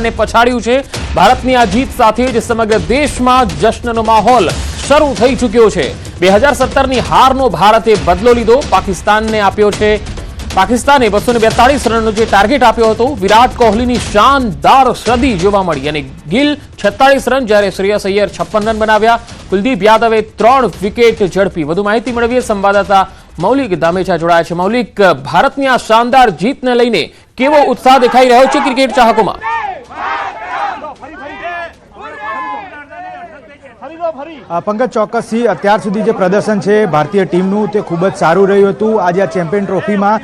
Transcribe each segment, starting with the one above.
પાકિસ્તાનને પછાડ્યું છે। ભારતની આ જીત સાથે જ સમગ્ર દેશમાં જશ્નનો માહોલ શરૂ થઈ ચૂક્યો છે। 2017ની હારનો ભારતે બદલો લીધો, પાકિસ્તાનને આપ્યો છે। પાકિસ્તાને 242 રનનો જે ટાર્ગેટ આપ્યો હતો, વિરાટ કોહલીની શાનદાર સદી જોવા મળી અને ગિલ 46 રન, જ્યારે શ્રેયસ અય્યર 56 રન બનાવ્યા। કુલદીપ યાદવે 3 વિકેટ ઝડપી। વધુ માહિતી મેળવીએ સંવાદદાતા મૌલિક દામેચા જોડાયા છે। મૌલિક, ભારતની આ શાનદાર જીતને લઈને કેવો ઉત્સાહ દેખાઈ રહ્યો છે ક્રિકેટ ચાહકોમાં? પંકજ, ચોક્કસથી અત્યાર સુધી જે પ્રદર્શન છે ભારતીય ટીમનું તે ખૂબ જ સારું રહ્યું હતું। આજે આ ચેમ્પિયન ટ્રોફીમાં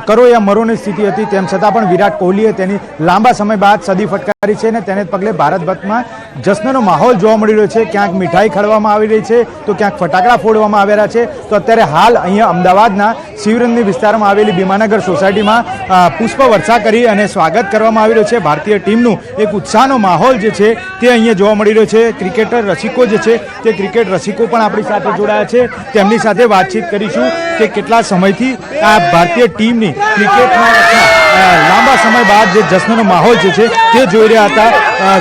કરો યા મરોની સ્થિતિ હતી, તેમ છતાં પણ વિરાટ કોહલીએ તેની લાંબા સમય બાદ સદી ફટકારી છે અને તેને પગલે ભારતભરમાં જશ્નનો માહોલ જોવા મળી રહ્યો છે। ક્યાંક મીઠાઈ ખવડાવવામાં આવી રહી છે તો ક્યાંક ફટાકડા ફોડવામાં આવ્યા છે। તો અત્યારે હાલ અહીંયા અમદાવાદના શિવરંગની વિસ્તારમાં આવેલી ભીમાનગર સોસાયટીમાં પુષ્પ વર્ષા કરી અને સ્વાગત કરવામાં આવી રહ્યું છે। ભારતીય ટીમનું એક ઉત્સાહનો માહોલ જે છે તે અહીંયા જોવા મળી રહ્યો છે। ક્રિકેટર રસિકો જે છે તે ક્રિકેટ રસિકો પણ આપણી સાથે જોડાયા છે, તેમની સાથે વાતચીત કરીશું કે કેટલા સમયથી આ ભારતીય ટીમની ક્રિકેટમાં લાંબા સમય બાદ જે જશ્નનો માહોલ જે છે તે જોઈ રહ્યા હતા।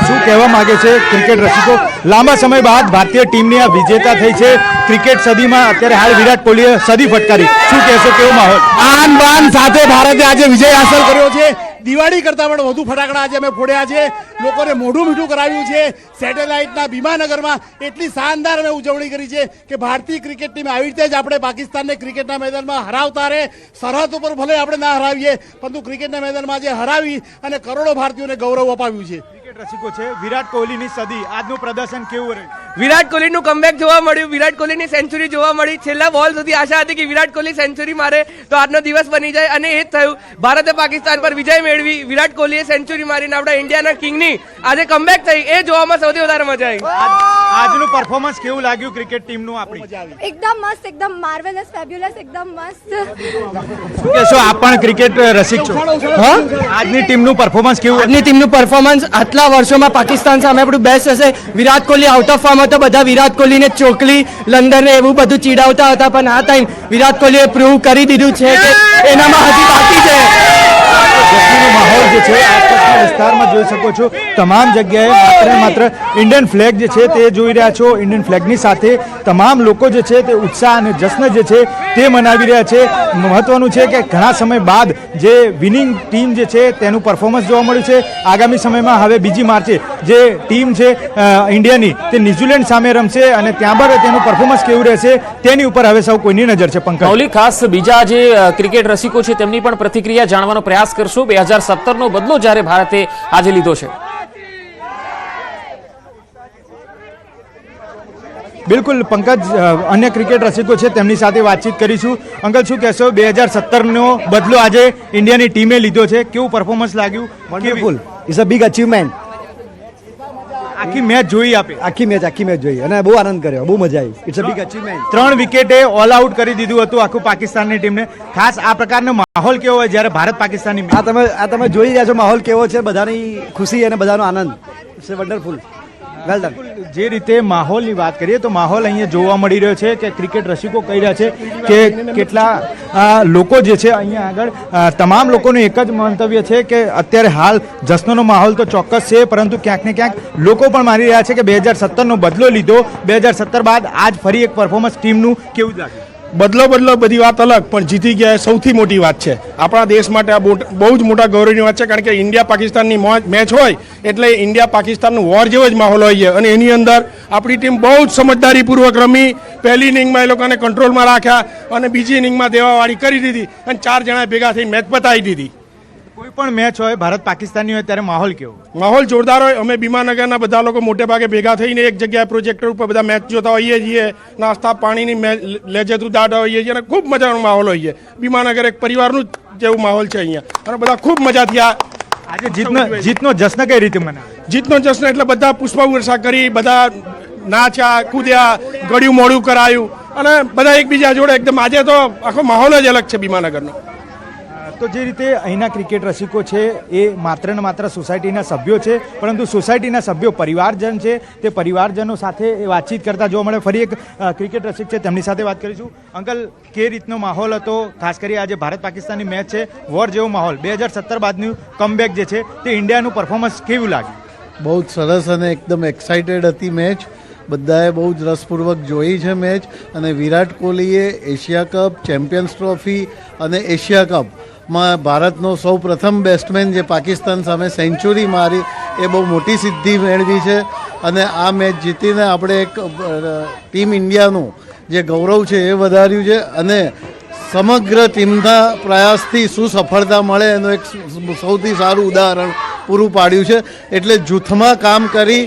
શું કહેવા માંગે છે ક્રિકેટ રસિકો? લાંબા સમય બાદ ભારતીય ટીમની આ વિજેતા થઈ છે ક્રિકેટ સદીમાં, અત્યારે હાલ વિરાટ કોહલીએ સદી ફટકારી, શું કહેશો, કેવો માહોલ? આન બાન સાથે ભારતે આજે વિજય હાંસલ કર્યો છે। દિવાળી કરતાં પણ વધુ ફટાકડા આજે અમે ફોડ્યા છે, લોકોને મોઢું મીઠું કરાવ્યું છે। સેટેલાઇટના ભીમાનગરમાં એટલી શાનદાર અમે ઉજવણી કરી છે કે ભારતીય ક્રિકેટ ટીમ આવી રીતે જ આપણે પાકિસ્તાનને ક્રિકેટના મેદાનમાં હરાવતા રહે। સરહદ ઉપર ભલે આપણે ના હરાવીએ, પરંતુ ક્રિકેટના મેદાનમાં આજે હરાવી અને કરોડો ભારતીયોને ગૌરવ અપાવ્યું છે। ક્રિકેટ રસિકો છે, વિરાટ કોહલીની સદી, આજનું પ્રદર્શન કેવું રહ્યું? વિરાટ કોહલીનું કમબેક જોવા મળ્યું, વિરાટ કોહલીની સેન્ચુરી જોવા મળી। છેલ્લા બોલ સુધી આશા હતી કે વિરાટ કોહલી સેન્ચુરી મારે તો આજનો દિવસ બની જાય, અને એ જ થયું। ભારતે પાકિસ્તાન પર વિજય મેળવી, વિરાટ કોહલીએ સેન્ચુરી મારીને આપણા ઇન્ડિયાના કિંગની આજે કમબેક થઈ, એ જોવામાં સૌથી વધારે મજા આવી। આજનું પરફોર્મન્સ કેવું લાગ્યું ક્રિકેટ ટીમનું આપણી? એકદમ મસ્ત, એકદમ માર્વેલસ, ફેબ્યુલસ, એકદમ મસ્ત। શું કહેશો, આપ પણ ક્રિકેટ રસિક છો? આજની ટીમનું પરફોર્મન્સ કેવું? આજની ટીમનું પરફોર્મન્સ આટલા વર્ષોમાં પાકિસ્તાન સામે આપણું બેસ્ટ હશે। Virat Kohli out of form હતો, બધા વિરાટ કોહલીને ચોકલી, લંડનને એવું બધું ચીડાવતા હતા, પણ આ ટાઈમ વિરાટ કોહલીએ પ્રૂવ કરી દીધું છે કે એનામાં હજી બાકી છે। જશ્નનો માહોલ જે છે આસપાસના વિસ્તારમાં જોઈ શકો છો, તમામ જગ્યાએ માત્ર ને માત્ર ઇન્ડિયન ફ્લેગ જે છે તે જોઈ રહ્યા છો। ઇન્ડિયન ફ્લેગની સાથે તમામ લોકો જે છે તે ઉત્સાહ અને જશ્ન જે છે તે મનાવી રહ્યા છે। મહત્વનું છે કે ઘણા સમય બાદ જે વિનિંગ ટીમ જે છે તેનું પરફોર્મન્સ જોવા મળ્યું છે। આગામી સમયમાં હવે 2 માર્ચે જે ટીમ છે ઇન્ડિયાની તે ન્યુઝીલેન્ડ સામે રમશે અને ત્યાં બાદ તેનું પરફોર્મન્સ કેવું રહેશે તેની ઉપર હવે સૌ કોઈની નજર છે। પંકજ, મૌલિક, ખાસ બીજા જે ક્રિકેટ રસિકો છે તેમની પણ પ્રતિક્રિયા જાણવાનો પ્રયાસ કરશો। 2017નો બદલો જ્યારે ભારતે આજે લીધો છે। બિલકુલ પંકજ, અન્ય ક્રિકેટ રસિકો છે તેમની સાથે વાતચીત કરીશું। અંકલ, શું કહેશો, 2017નો બદલો આજે ઇન્ડિયાની ટીમે લીધો છે, કેવું પરફોર્મન્સ લાગ્યું? Wonderful, it's a big achievement. આખી મેચ જોઈ આપે? આખી મેચ જોઈ અને બહુ આનંદ કર્યો, બહુ મજા આવી। It's a big achievement. 3 વિકેટે ઓલ આઉટ કરી દીધું હતું આખું પાકિસ્તાનની ટીમને। ખાસ આ પ્રકારનો માહોલ કેવો હોય જ્યારે ભારત પાકિસ્તાનની આ તમે જોઈ રહ્યા છો માહોલ કેવો છે, બધાની ખુશી અને બધાનો આનંદ। It's a wonderful, well done. જે રીતે માહોલની વાત કરીએ તો માહોલ અહીંયા જોવા મળી રહ્યો છે કે ક્રિકેટ રસિકો કહી રહ્યા છે કે કેટલા લોકો જે છે અહીંયા આગળ તમામ લોકોનું એક જ મંતવ્ય છે કે અત્યારે હાલ જશ્નનો માહોલ તો ચોક્કસ છે, પરંતુ ક્યાંક ને ક્યાંક લોકો પણ માની રહ્યા છે કે 2017નો બદલો લીધો, 2017 બાદ આજ ફરી એક પરફોર્મન્સ ટીમનું કેવું લાગ્યું? બદલો બધી વાત અલગ, પણ જીતી ગયા એ સૌથી મોટી વાત છે। આપણા દેશ માટે આ બહુ જ મોટા ગૌરવની વાત છે, કારણ કે ઇન્ડિયા પાકિસ્તાનની મેચ હોય એટલે ઇન્ડિયા પાકિસ્તાનનું વોર જેવો જ માહોલ હોય છે, અને એની અંદર આપણી ટીમ બહુ જ સમજદારીપૂર્વક રમી। પહેલી ઇનિંગમાં એ લોકોને કંટ્રોલમાં રાખ્યા અને બીજી ઇનિંગમાં દેવાવાળી કરી દીધી અને 4 જણા ભેગા થઈ મેચ પતાવી દીધી। કોઈ પણ મેચ હોય ભારત પાકિસ્તાનની હોય ત્યારે માહોલ કેવો? માહોલ જોરદાર હોય। અમે ભીમાનગરના બધા લોકો મોટે ભાગે ભેગા થઈને એક જગ્યાએ પ્રોજેક્ટર ઉપર બધા મેચ જોતા હોઈએ છીએ, નાસ્તા પાણીની લેજતું દાડા હોઈએ છીએ અને ખૂબ મજાનો માહોલ હોય છે। ભીમાનગર એક પરિવારનું જેવું માહોલ છે અહીંયા, અને બધા ખૂબ મજા થયા। આજે જીતનો જશ્ન કઈ રીતે મનાવે? જીતનો જશ્ન એટલે બધા પુષ્પ વર્ષા કરી, બધા નાચ્યા કૂદ્યા, ગળ્યું મોડું કરાયું અને બધા એકબીજા જોડે એકદમ, આજે તો આખો માહોલ જ અલગ છે ભીમાનગરનો। તો જે રીતે અહીંના ક્રિકેટ રસિકો છે એ માત્ર ને માત્ર સોસાયટીના સભ્યો છે, પરંતુ સોસાયટીના સભ્યો પરિવારજન છે, તે પરિવારજનો સાથે એ વાતચીત કરતા જોવા મળે. ફરી એક ક્રિકેટ રસિક છે, તેમની સાથે વાત કરીશું. અંકલ, કે રીતનો માહોલ હતો? ખાસ કરી આજે ભારત પાકિસ્તાનની મેચ છે, વોર જેવો માહોલ. 2017 બાદનું કમબેક જે છે તે ઇન્ડિયાનું પરફોર્મન્સ કેવું લાગ્યું? બહુ જ સરસ અને એકદમ એક્સાઇટેડ હતી મેચ. બધાએ બહુ જ રસપૂર્વક જોઈ છે મેચ. અને વિરાટ કોહલીએ એશિયા કપ, ચેમ્પિયન્સ ટ્રોફી અને એશિયા કપમાં ભારતનો સૌ પ્રથમ બેટ્સમેન જે પાકિસ્તાન સામે સેન્ચુરી મારી એ બહુ મોટી સિદ્ધિ મેળવી છે. અને આ મેચ જીતીને આપણે એક ટીમ ઇન્ડિયાનું જે ગૌરવ છે એ વધાર્યું છે. અને સમગ્ર ટીમના પ્રયાસથી શું સફળતા મળે એનું એક સૌથી સારું ઉદાહરણ પૂરું પાડ્યું છે. એટલે જૂથમાં કામ કરી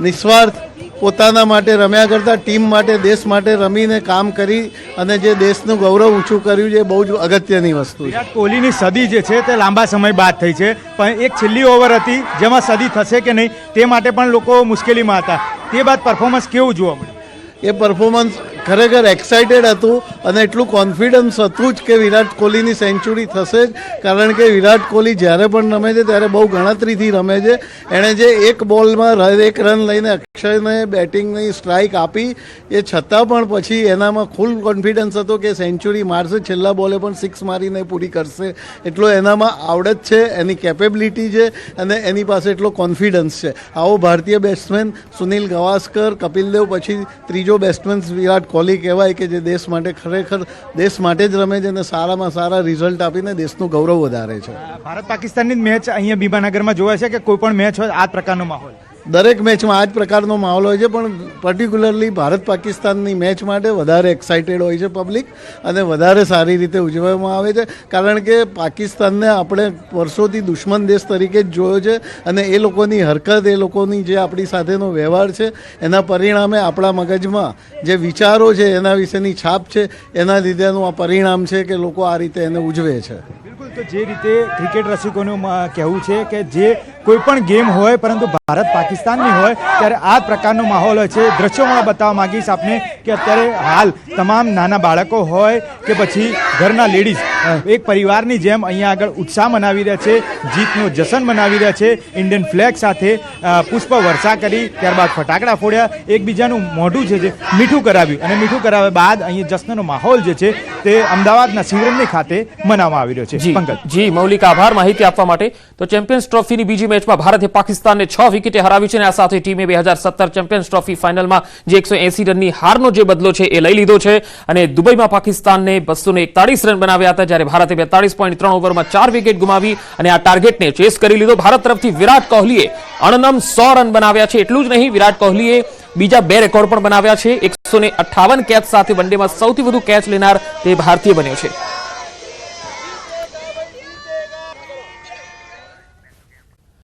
નિસ્વાર્થ પોતાના માટે રમ્યા કરતાં ટીમ માટે, દેશ માટે રમીને કામ કરી અને જે દેશનું ગૌરવ ઊંચું કર્યું છે એ બહુ જ અગત્યની વસ્તુ છે. વિરાટ કોહલીની સદી જે છે તે લાંબા સમય બાદ થઈ છે, પણ એક છેલ્લી ઓવર હતી જેમાં સદી થશે કે નહીં તે માટે પણ લોકો મુશ્કેલીમાં હતા. તે બાદ પરફોર્મન્સ કેવું જોવા મળ્યું? એ પરફોર્મન્સ ખરેખર એક્સાઇટેડ હતું અને એટલું કોન્ફિડન્સ હતું જ કે વિરાટ કોહલીની સેન્ચુરી થશે જ. કારણ કે વિરાટ કોહલી જ્યારે પણ રમે છે ત્યારે બહુ ગણતરીથી રમે છે. એણે જે એક બોલમાં 1 રન લઈને અક્ષયને બેટિંગની સ્ટ્રાઇક આપી, એ છતાં પણ પછી એનામાં ફૂલ કોન્ફિડન્સ હતો કે સેન્ચુરી મારશે, છેલ્લા બોલે પણ 6 મારીને પૂરી કરશે. એટલો એનામાં આવડત છે, એની કેપેબિલિટી છે અને એની પાસે એટલો કોન્ફિડન્સ છે. આવો ભારતીય બેટ્સમેન સુનિલ ગાવસ્કર, કપિલ દેવ પછી ત્રીજો બેટ્સમેન વિરાટ કોહલી કહેવાય કે જે દેશ માટે ખરેખર દેશ માટે જ રમે છે અને સારામાં સારા રિઝલ્ટ આપીને દેશનું ગૌરવ વધારે છે. ભારત પાકિસ્તાનની મેચ અહીંયા ભીમાનગરમાં જોવાય છે કે કોઈ પણ મેચ હોય આ પ્રકારનો માહોલ? દરેક મેચમાં આ જ પ્રકારનો માહોલ હોય છે, પણ પર્ટિક્યુલરલી ભારત પાકિસ્તાનની મેચ માટે વધારે એક્સાઇટેડ હોય છે પબ્લિક અને વધારે સારી રીતે ઉજવવામાં આવે છે. કારણ કે પાકિસ્તાનને આપણે વર્ષોથી દુશ્મન દેશ તરીકે જ જોયો છે અને એ લોકોની હરકત, એ લોકોની જે આપણી સાથેનો વ્યવહાર છે એના પરિણામે આપણા મગજમાં જે વિચારો છે એના વિશેની છાપ છે, એના લીધેનું આ પરિણામ છે કે લોકો આ રીતે એને ઉજવે છે. બિલકુલ. તો જે રીતે ક્રિકેટ રસિકોનું કહેવું છે કે જે કોઈ પણ ગેમ હોય પરંતુ ભારત પાકિસ્તાનની હોય ત્યારે આ પ્રકારનો માહોલ હોય છે. દ્રશ્યોમાં બતાવવા માંગીશ આપને કે અત્યારે હાલ તમામ નાના બાળકો હોય કે પછી ઘરના લેડીઝ એક પરિવારની જેમ અહીંયા આગળ ઉત્સાહ મનાવી રહ્યા છે, જીતનો જશ્ન મનાવી રહ્યા છે. ઇન્ડિયન ફ્લેગ સાથે પુષ્પ વર્ષા કરી, ત્યારબાદ ફટાકડા ફોડ્યા, એકબીજાનું મોઢું છે જે મીઠું કરાવ્યું અને મીઠું કરાવ્યા બાદ અહીં જશ્નનો માહોલ જે છે તે અમદાવાદના શિવરમની ખાતે મનાવવામાં આવી રહ્યો છે. જી મૌલિક, આભાર માહિતી આપવા માટે. તો ચેમ્પિયન્સ ટ્રોફીની બીજી મેચમાં ભારતે પાકિસ્તાનને 6 વિકેટે હરાવી છે અને આ સાથે ટીમે 2017 ચેમ્પિયન્સ ટ્રોફી ફાઇનલમાં જે 180 રનની હારનો જે બદલો છે એ લઈ લીધો છે અને દુબઈમાં પાકિસ્તાનને 241 રન બનાવ્યા હતા, જ્યારે ભારતે 42.3 ઓવરમાં 4 વિકેટ ગુમાવી અને આ ટાર્ગેટને ચેસ કરી લીધો. ભારત તરફથી વિરાટ કોહલીએ અણનમ 100 રન બનાવ્યા છે. એટલું જ નહીં, વિરાટ કોહલીએ બીજા 2 રેકોર્ડ પણ બનાવ્યા છે. 158 કેચ સાથે વનડેમાં સૌથી વધુ કેચ લેનાર તે ભારતીય બન્યો છે.